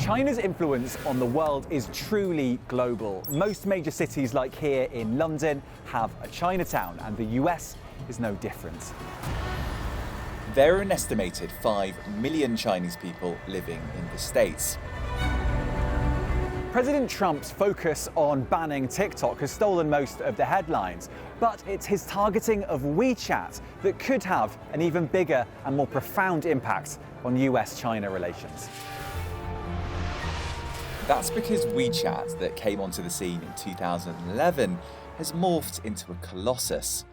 China's influence on the world is truly global. Most major cities like here in London have a Chinatown, and the US is no different. There are an estimated 5 million Chinese people living in the States. President Trump's focus on banning TikTok has stolen most of the headlines, but it's his targeting of WeChat that could have an even bigger and more profound impact on US-China relations. That's because WeChat, that came onto the scene in 2011, has morphed into a colossus.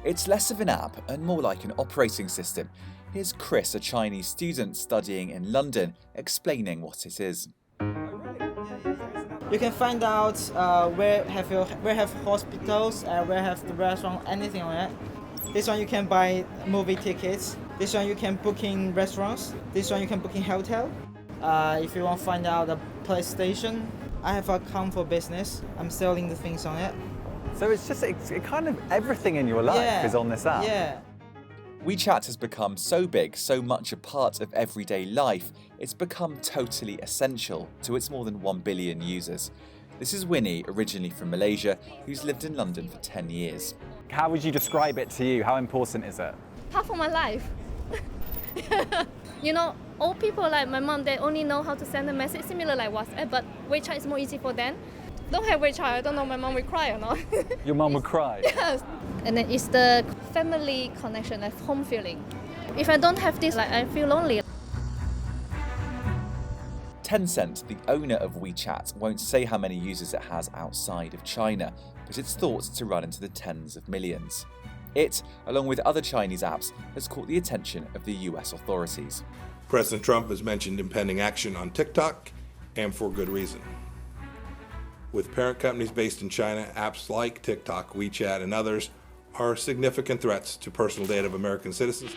It's less of an app and more like an operating system. Here's Chris, a Chinese student studying in London, explaining what it is. You can find out where have hospitals, where have the restaurant, anything like that. This one you can buy movie tickets. This one you can book in restaurants. This one you can book in hotel. If you want to find out the PlayStation, I have an account for business. I'm selling the things on it. So it's just kind of everything in your life is on this app. Yeah. WeChat has become so big, so much a part of everyday life, it's become totally essential to its more than 1 billion users. This is Winnie, originally from Malaysia, who's lived in London for 10 years. How would you describe it to you? How important is it? Half of my life. You know, old people like my mom, they only know how to send a message similar like WhatsApp, but WeChat is more easy for them. Don't have WeChat, I don't know my mom will cry or not. Your mum would cry? Yes. And then it's the family connection, like home feeling. If I don't have this, like I feel lonely. Tencent, the owner of WeChat, won't say how many users it has outside of China, but it's thought to run into the tens of millions. It, along with other Chinese apps, has caught the attention of the US authorities. President Trump has mentioned impending action on TikTok, and for good reason. With parent companies based in China, apps like TikTok, WeChat, and others are significant threats to personal data of American citizens.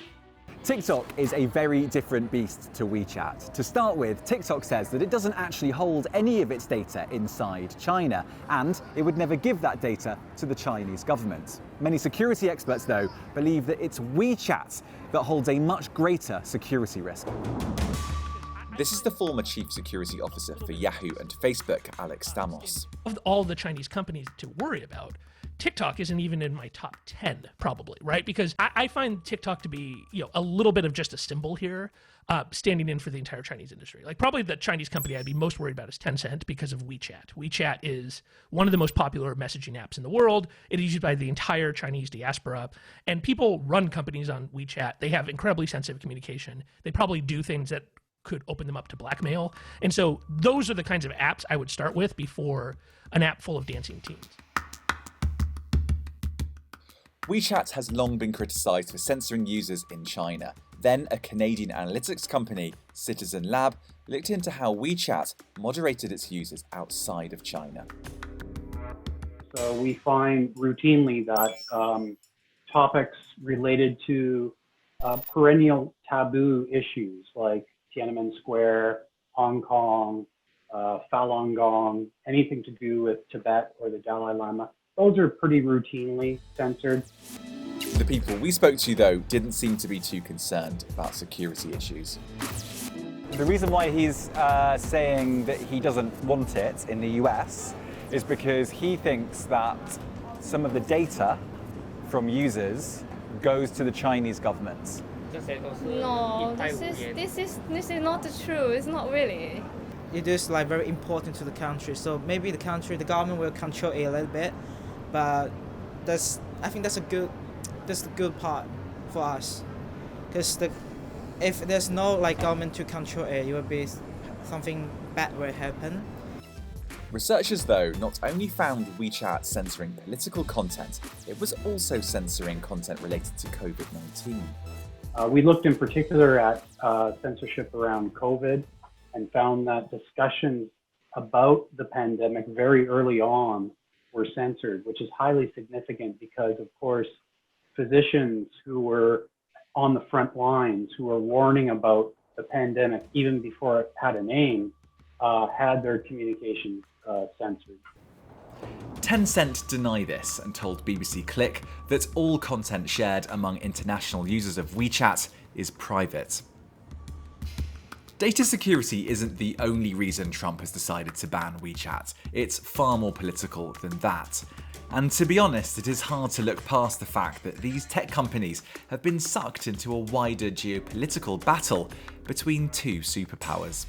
TikTok is a very different beast to WeChat. To start with, TikTok says that it doesn't actually hold any of its data inside China, and it would never give that data to the Chinese government. Many security experts, though, believe that it's WeChat that holds a much greater security risk. This is the former chief security officer for Yahoo and Facebook, Alex Damos. Of all the Chinese companies to worry about, TikTok isn't even in my top 10, probably, right? Because I find TikTok to be, a little bit of just a symbol here, standing in for the entire Chinese industry. Like, probably the Chinese company I'd be most worried about is Tencent because of WeChat. WeChat is one of the most popular messaging apps in the world. It is used by the entire Chinese diaspora, and people run companies on WeChat. They have incredibly sensitive communication. They probably do things that could open them up to blackmail. And so those are the kinds of apps I would start with before an app full of dancing teens. WeChat has long been criticised for censoring users in China. Then a Canadian analytics company, Citizen Lab, looked into how WeChat moderated its users outside of China. So we find routinely that topics related to perennial taboo issues like Tiananmen Square, Hong Kong, Falun Gong, anything to do with Tibet or the Dalai Lama, those are pretty routinely censored. The people we spoke to, though, didn't seem to be too concerned about security issues. The reason why he's saying that he doesn't want it in the US is because he thinks that some of the data from users goes to the Chinese government. No, this is not the truth. It's not really. It is like very important to the country. So maybe the government will control it a little bit, but I think that's the good part for us. Because if there's no government to control it, it will be something bad will happen. Researchers, though, not only found WeChat censoring political content, it was also censoring content related to COVID-19. We looked in particular at censorship around COVID and found that discussions about the pandemic very early on were censored, which is highly significant because, of course, physicians who were on the front lines, who were warning about the pandemic even before it had a name, had their communications censored. Tencent deny this and told BBC Click that all content shared among international users of WeChat is private. Data security isn't the only reason Trump has decided to ban WeChat. It's far more political than that. And to be honest, it is hard to look past the fact that these tech companies have been sucked into a wider geopolitical battle between two superpowers.